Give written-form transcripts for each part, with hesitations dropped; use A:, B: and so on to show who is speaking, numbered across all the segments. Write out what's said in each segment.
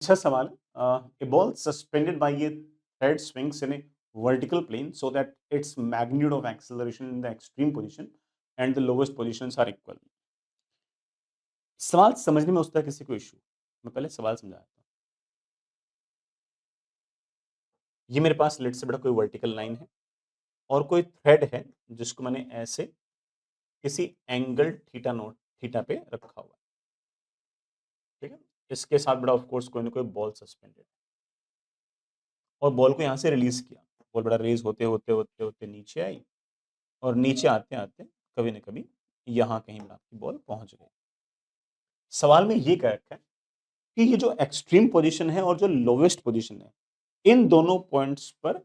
A: अच्छा सवाल है। A ball suspended by a thread swings in a vertical plane so that its magnitude of acceleration in the extreme position and the lowest positions are equal. सवाल समझने में उसका किसी को इशू, मैं पहले सवाल समझाता हूँ। ये मेरे पास लेट से बड़ा कोई वर्टिकल लाइन है और कोई थ्रेड है जिसको मैंने ऐसे किसी एंगल थीटा नोट थीटा पे रखा हुआ है, ठीक है। इसके साथ बड़ा ऑफ कोर्स कोई ना कोई बॉल सस्पेंडेड और बॉल को यहाँ से रिलीज किया। बॉल बड़ा रिलीज होते होते होते होते नीचे आई और नीचे आते आते कभी न कभी यहाँ कहीं पर आपकी बॉल पहुंच गई। सवाल में ये कह रखा है कि ये जो एक्सट्रीम पोजीशन है और जो लोवेस्ट पोजीशन है, इन दोनों पॉइंट्स पर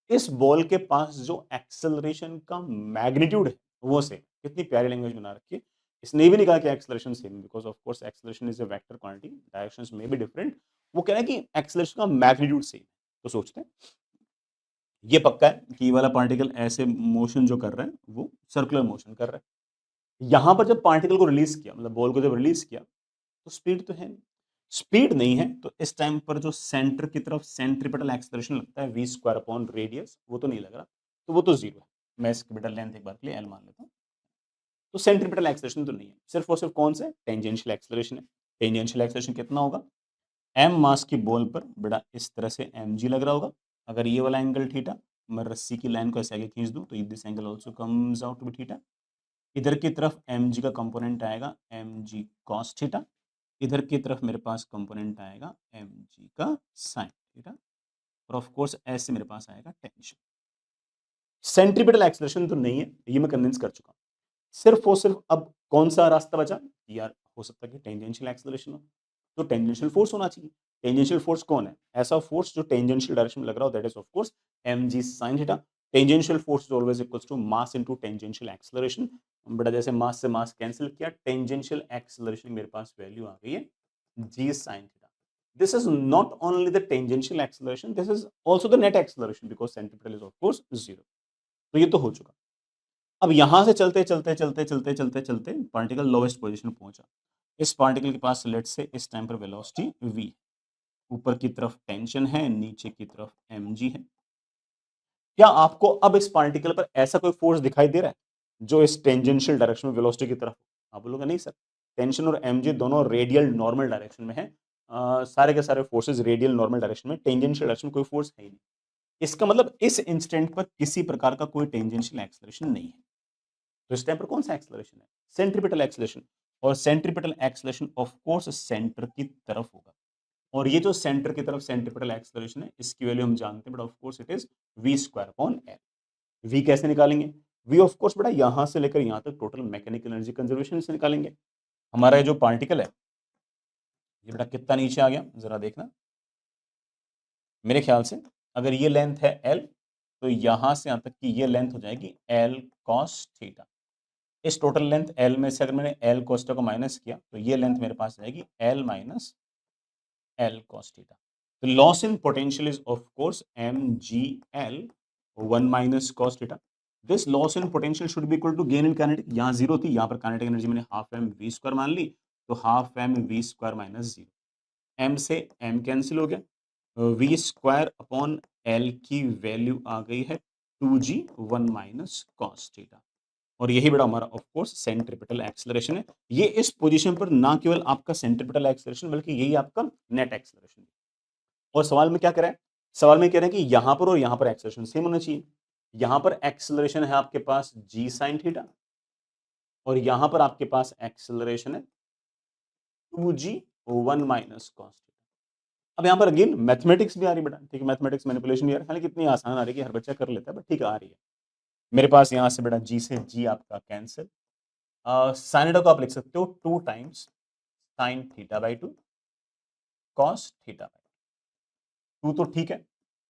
A: इस बॉल के पास जो एक्सेलरेशन का मैग्नीट्यूड है वो सेम। कितनी प्यारी लैंग्वेज बना रखी है। इसने ये भी नहीं कहा कि acceleration same, because of course acceleration is a vector quantity, directions में बी डिफरेंट। वो कह रहा है कि एक्सेलरेशन का मैग्नीट्यूड सेम। तो सोचते हैं ये पक्का है कि ये वाला पार्टिकल ऐसे मोशन जो कर रहा है वो सर्कुलर मोशन कर रहा है। यहां पर जब पार्टिकल को रिलीज किया, मतलब बॉल को जब रिलीज किया, तो स्पीड तो है नहीं। स्पीड नहीं है तो इस टाइम पर जो सेंटर की तरफ सेंट्रीपिटल एक्सेलरेशन लगता है वी स्क्वायर अपॉन रेडियस, वो तो नहीं लग रहा, तो वो तो जीरो है। मैं इसकी बेटा लेंथ एक बार के लिए एल मान लेता हूँ। तो सेंट्रीपिटल एक्सेलरेशन तो नहीं है, सिर्फ और सिर्फ कौन से टेंजेंशियल एक्सेलरेशन है। टेंजेंशियल एक्सेलरेशन कितना होगा, एम मास की बॉल पर बेटा इस तरह से एम जी लग रहा होगा। अगर ये वाला एंगल थीटा, मैं रस्सी की लाइन को ऐसे आगे खींच दूं तो this angle also comes out to be theta. इधर की तरफ एम जी का कंपोनेंट आएगा एम जी कॉस थीटा, इधर की तरफ मेरे पास कंपोनेंट आएगा एम जी का साइन थीटा, और ऑफ कोर्स ऐसे मेरे पास आएगा टेंशन। सेंट्रीपिटल एक्सेलरेशन तो नहीं है, ये मैं कन्विंस कर चुका हूं। सिर्फ और सिर्फ अब कौन सा रास्ता बचा, यार हो सकता है कि टेंजेंशियल एक्सेलरेशन हो, तो टेंजेंशियल फोर्स होना चाहिए। टेंजेंशियल फोर्स कौन है, ऐसा फोर्स जो टेंजेंशियल डायरेक्शन में लग रहा हो, that is of course m g sine theta. Tangential force is always equals to mass into tangential acceleration. बड़ा जैसे मास से मास कैंसिल किया, टेंजेंशियल एक्सेलरेशन मेरे पास वैल्यू आ गई है g sine theta. This is not only the tangential acceleration, this is also the net acceleration because centripetal is of course zero. तो ये तो हो चुका। अब यहां से चलते चलते चलते चलते चलते चलते पार्टिकल लोवेस्ट पोजीशन पहुंचा। इस पार्टिकल के पास लेट से इस टाइम पर वेलोसिटी v, ऊपर की तरफ टेंशन है, नीचे की तरफ mg है। क्या आपको अब इस पार्टिकल पर ऐसा कोई फोर्स दिखाई दे रहा है जो इस टेंजेंशियल डायरेक्शन में वेलोसिटी की तरफ? आप बोलोगे नहीं सर, टेंशन और mg दोनों रेडियल नॉर्मल डायरेक्शन में है। सारे के सारे फोर्सेस रेडियल नॉर्मल डायरेक्शन में, टेंजेंशियल डायरेक्शन में कोई फोर्स है ही नहीं। इसका मतलब इस इंस्टेंट पर किसी प्रकार का कोई टेंजेंशियल एक्सेलरेशन नहीं है। तो इस टाइम पर कौन सा एक्सेलरेशन है, सेंट्रीपिटल एक्सेलरेशन। और centripetal acceleration of course centre की तरफ होगा। और ये जो सेंटर की तरफ सेंट्रीपिटल एक्सेलरेशन है, इसकी वैल्यू हम जानते हैं, but of course it is v square upon L. v कैसे निकालेंगे, v ऑफ कोर्स बेटा यहां से लेकर यहां तक टोटल मैकेनिकल एनर्जी कंजर्वेशन से निकालेंगे। हमारा ये जो पार्टिकल है ये बेटा कितना नीचे आ गया जरा देखना। मेरे ख्याल से अगर ये लेंथ है l, तो यहां से यहां तक की ये लेंथ हो जाएगी l cos थीटा। इस टोटल लेंथ l में से अगर मैंने l cos को माइनस किया तो ये लेंथ मेरे पास जाएगी l minus l cos theta. The loss in potential is of course mgl 1 minus cos theta. This loss in potential should be equal to gain in kinetic. यहाँ zero थी, यहाँ पर काइनेटिक एनर्जी मैंने half M V square मान ली, तो half M V square minus zero, M से M cancel हो गया, वी स्क्वायर अपॉन एल की वैल्यू आ गई है 2g 1 माइनस कॉस थीटा। और यही बड़ा हमारा ऑफ कोर्स सेंट्रीपिटल एक्सेलरेशन है। ये इस पोजीशन पर ना केवल आपका सेंट्रीपिटल एक्सेलरेशन बल्कि यही आपका नेट एक्सेलरेशन। और सवाल में क्या कह रहा है, सवाल में कह रहे हैं कि यहां पर और यहां पर एक्सेलरेशन सेम होना चाहिए। यहां पर एक्सेलरेशन है आपके पास जी साइन थीटा और यहां पर आपके पास एक्सेलरेशन है 2g 1 माइनस कॉस थीटा। अब यहां पर अगेन मैथमेटिक्स भी आ रही है बेटा, ठीक है, मैथमेटिक्स मैनिपुलेशन भी आ रही है, हालांकि इतनी आसान आ रही है कि हर बच्चा कर लेता है, बट ठीक है आ रही है। मेरे पास यहां से बेटा जी से जी आपका कैंसिल, साइन थीटा को आप लिख सकते हो 2 times sine theta by 2 cos theta by 2, तो ठीक है।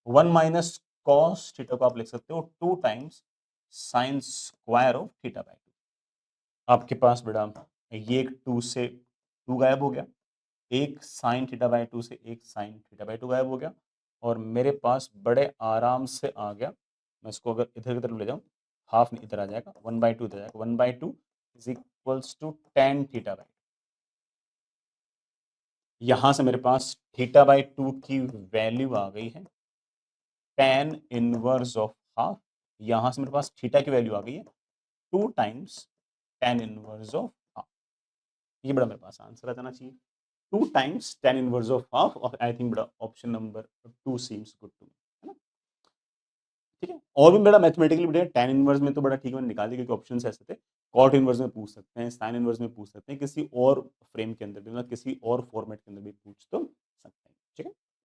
A: 1 माइनस कॉस थीटा को आप लिख सकते हो 2 times sine square of theta by 2। आपके पास बेटा ये एक 2 से 2 गायब हो गया, एक साइन थीटा बाई 2 से एक साइन थीटा बाई 2 गायब हो गया, और मेरे पास बड़े आराम से आ गया। मैं इसको अगर इधर की तरफ ले जाऊं, हाफ में इधर आ जाएगा, 1/2 इधर आ जाएगा, 1/2 is equals to ten theta by. यहां से मेरे पास θ/2 की वैल्यू आ गई है tan इनवर्स ऑफ हाफ। यहां से मेरे पास थीटा की वैल्यू आ गई है 2 times tan inverse of half. ये बड़ा मेरे पास आंसर आ जाना चाहिए 2 times tan inverse of half. और आई थिंक बड़ा option number 2 seems good to me, है ना? ठीक है, और भी बड़ा मैथमेटिकली बढ़िया tan इनवर्स में तो बड़ा ठीक है, मैंने निकाल दिया क्योंकि ऑप्शंस ऐसे थे। कॉट इनवर्स में पूछ सकते हैं, साइन इनवर्स में पूछ सकते हैं, किसी और फ्रेम के अंदर भी, मतलब किसी और फॉर्मेट के अंदर भी पूछ तो सकते हैं। ठीक है।